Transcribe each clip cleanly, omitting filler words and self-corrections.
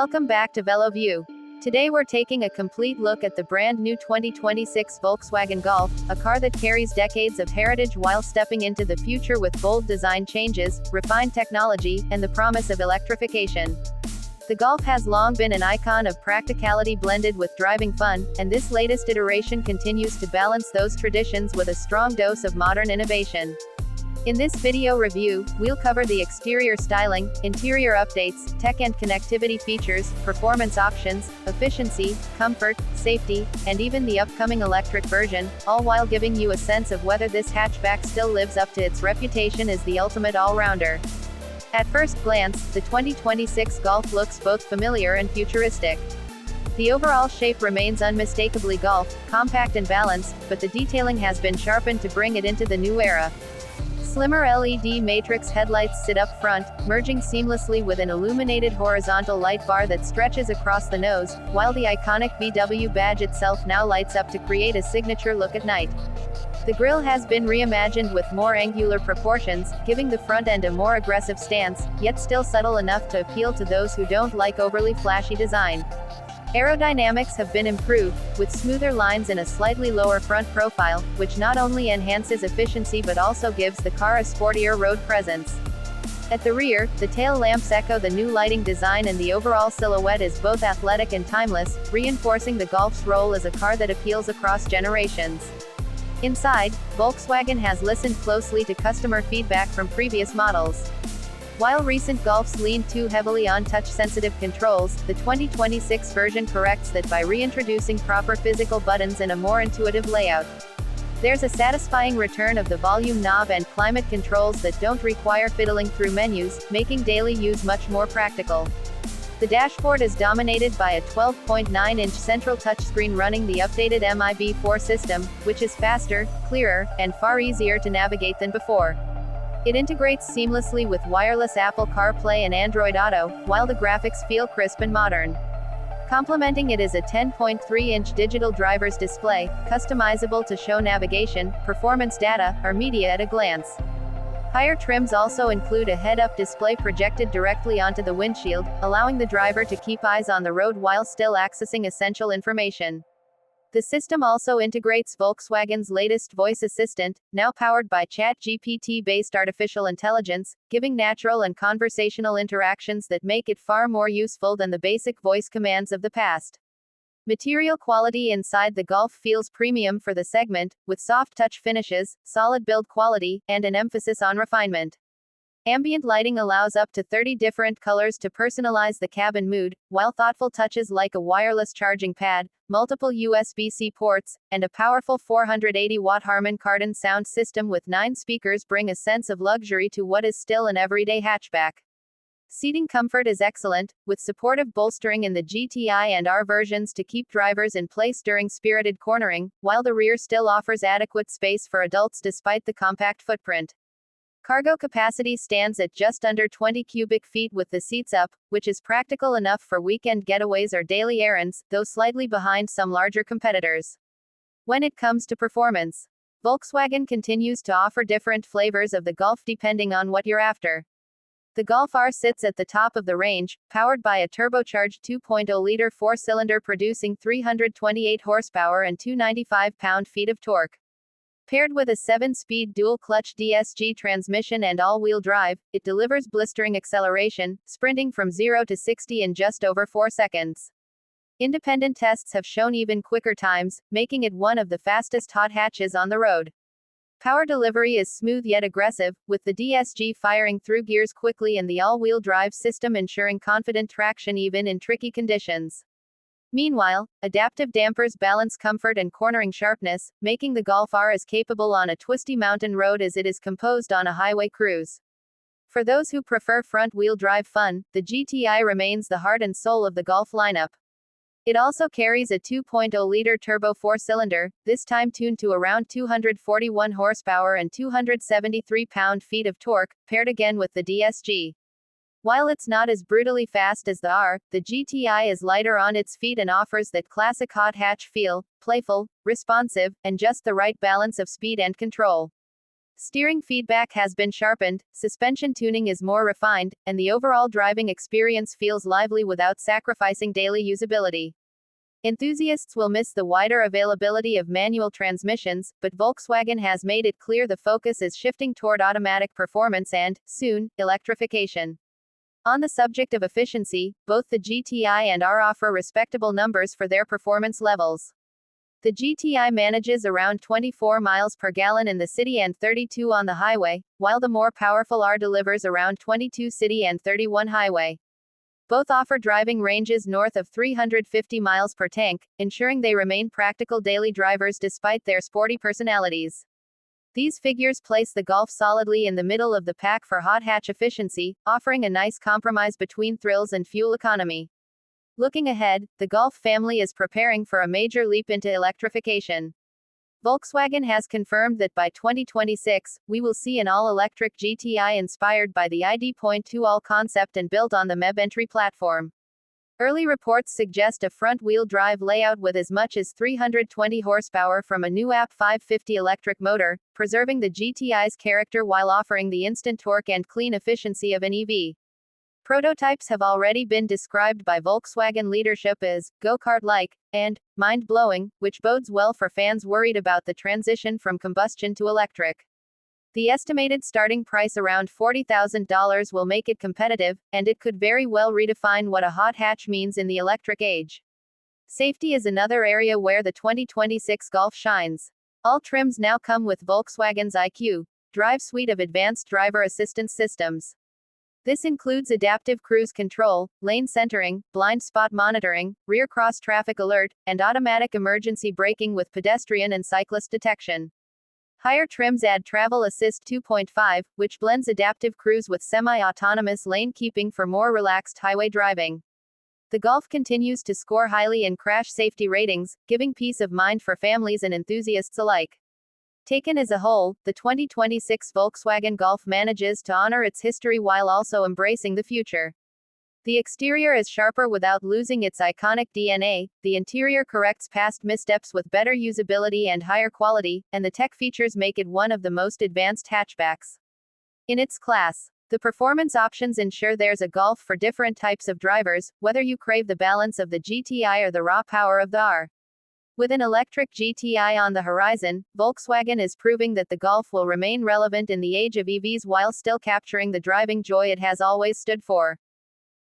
Welcome back to VeloView. Today we're taking a complete look at the brand new 2026 Volkswagen Golf, a car that carries decades of heritage while stepping into the future with bold design changes, refined technology, and the promise of electrification. The Golf has long been an icon of practicality blended with driving fun, and this latest iteration continues to balance those traditions with a strong dose of modern innovation. In this video review, we'll cover the exterior styling, interior updates, tech and connectivity features, performance options, efficiency, comfort, safety, and even the upcoming electric version, all while giving you a sense of whether this hatchback still lives up to its reputation as the ultimate all-rounder. At first glance, the 2026 Golf looks both familiar and futuristic. The overall shape remains unmistakably Golf, compact and balanced, but the detailing has been sharpened to bring it into the new era. Slimmer LED matrix headlights sit up front, merging seamlessly with an illuminated horizontal light bar that stretches across the nose, while the iconic VW badge itself now lights up to create a signature look at night. The grille has been reimagined with more angular proportions, giving the front end a more aggressive stance, yet still subtle enough to appeal to those who don't like overly flashy design. Aerodynamics have been improved, with smoother lines and a slightly lower front profile, which not only enhances efficiency but also gives the car a sportier road presence. At the rear, the tail lamps echo the new lighting design and the overall silhouette is both athletic and timeless, reinforcing the Golf's role as a car that appeals across generations. Inside, Volkswagen has listened closely to customer feedback from previous models. While recent Golfs leaned too heavily on touch-sensitive controls, the 2026 version corrects that by reintroducing proper physical buttons and a more intuitive layout. There's a satisfying return of the volume knob and climate controls that don't require fiddling through menus, making daily use much more practical. The dashboard is dominated by a 12.9-inch central touchscreen running the updated MIB4 system, which is faster, clearer, and far easier to navigate than before. It integrates seamlessly with wireless Apple CarPlay and Android Auto, while the graphics feel crisp and modern. Complementing it is a 10.3-inch digital driver's display, customizable to show navigation, performance data, or media at a glance. Higher trims also include a head-up display projected directly onto the windshield, allowing the driver to keep eyes on the road while still accessing essential information. The system also integrates Volkswagen's latest voice assistant, now powered by ChatGPT-based artificial intelligence, giving natural and conversational interactions that make it far more useful than the basic voice commands of the past. Material quality inside the Golf feels premium for the segment, with soft touch finishes, solid build quality, and an emphasis on refinement. Ambient lighting allows up to 30 different colors to personalize the cabin mood, while thoughtful touches like a wireless charging pad, multiple USB-C ports, and a powerful 480-watt Harman Kardon sound system with 9 speakers bring a sense of luxury to what is still an everyday hatchback. Seating comfort is excellent, with supportive bolstering in the GTI and R versions to keep drivers in place during spirited cornering, while the rear still offers adequate space for adults despite the compact footprint. Cargo capacity stands at just under 20 cubic feet with the seats up, which is practical enough for weekend getaways or daily errands, though slightly behind some larger competitors. When it comes to performance, Volkswagen continues to offer different flavors of the Golf depending on what you're after. The Golf R sits at the top of the range, powered by a turbocharged 2.0-liter four-cylinder producing 328 horsepower and 295 pound-feet of torque. Paired with a 7-speed dual-clutch DSG transmission and all-wheel drive, it delivers blistering acceleration, sprinting from 0 to 60 in just over 4 seconds. Independent tests have shown even quicker times, making it one of the fastest hot hatches on the road. Power delivery is smooth yet aggressive, with the DSG firing through gears quickly and the all-wheel drive system ensuring confident traction even in tricky conditions. Meanwhile, adaptive dampers balance comfort and cornering sharpness, making the Golf R as capable on a twisty mountain road as it is composed on a highway cruise. For those who prefer front-wheel drive fun, the GTI remains the heart and soul of the Golf lineup. It also carries a 2.0-liter turbo four-cylinder, this time tuned to around 241 horsepower and 273 pound-feet of torque, paired again with the DSG. While it's not as brutally fast as the R, the GTI is lighter on its feet and offers that classic hot hatch feel, playful, responsive, and just the right balance of speed and control. Steering feedback has been sharpened, suspension tuning is more refined, and the overall driving experience feels lively without sacrificing daily usability. Enthusiasts will miss the wider availability of manual transmissions, but Volkswagen has made it clear the focus is shifting toward automatic performance and, soon, electrification. On the subject of efficiency, both the GTI and R offer respectable numbers for their performance levels. The GTI manages around 24 miles per gallon in the city and 32 on the highway, while the more powerful R delivers around 22 city and 31 highway. Both offer driving ranges north of 350 miles per tank, ensuring they remain practical daily drivers despite their sporty personalities. These figures place the Golf solidly in the middle of the pack for hot hatch efficiency, offering a nice compromise between thrills and fuel economy. Looking ahead, the Golf family is preparing for a major leap into electrification. Volkswagen has confirmed that by 2026, we will see an all-electric GTI inspired by the ID.2 all concept and built on the MEB entry platform. Early reports suggest a front-wheel drive layout with as much as 320 horsepower from a new AP 550 electric motor, preserving the GTI's character while offering the instant torque and clean efficiency of an EV. Prototypes have already been described by Volkswagen leadership as go-kart-like and mind-blowing, which bodes well for fans worried about the transition from combustion to electric. The estimated starting price around $40,000 will make it competitive, and it could very well redefine what a hot hatch means in the electric age. Safety is another area where the 2026 Golf shines. All trims now come with Volkswagen's IQ Drive suite of advanced driver assistance systems. This includes adaptive cruise control, lane centering, blind spot monitoring, rear cross traffic alert, and automatic emergency braking with pedestrian and cyclist detection. Higher trims add Travel Assist 2.5, which blends adaptive cruise with semi-autonomous lane keeping for more relaxed highway driving. The Golf continues to score highly in crash safety ratings, giving peace of mind for families and enthusiasts alike. Taken as a whole, the 2026 Volkswagen Golf manages to honor its history while also embracing the future. The exterior is sharper without losing its iconic DNA, the interior corrects past missteps with better usability and higher quality, and the tech features make it one of the most advanced hatchbacks in its class. The performance options ensure there's a Golf for different types of drivers, whether you crave the balance of the GTI or the raw power of the R. With an electric GTI on the horizon, Volkswagen is proving that the Golf will remain relevant in the age of EVs while still capturing the driving joy it has always stood for.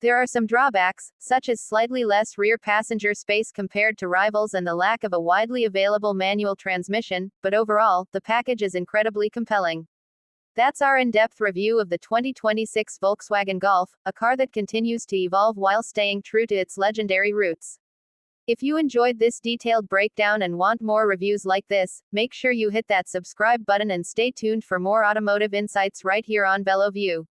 There are some drawbacks, such as slightly less rear passenger space compared to rivals and the lack of a widely available manual transmission, but overall, the package is incredibly compelling. That's our in-depth review of the 2026 Volkswagen Golf, a car that continues to evolve while staying true to its legendary roots. If you enjoyed this detailed breakdown and want more reviews like this, make sure you hit that subscribe button and stay tuned for more automotive insights right here on VeloView.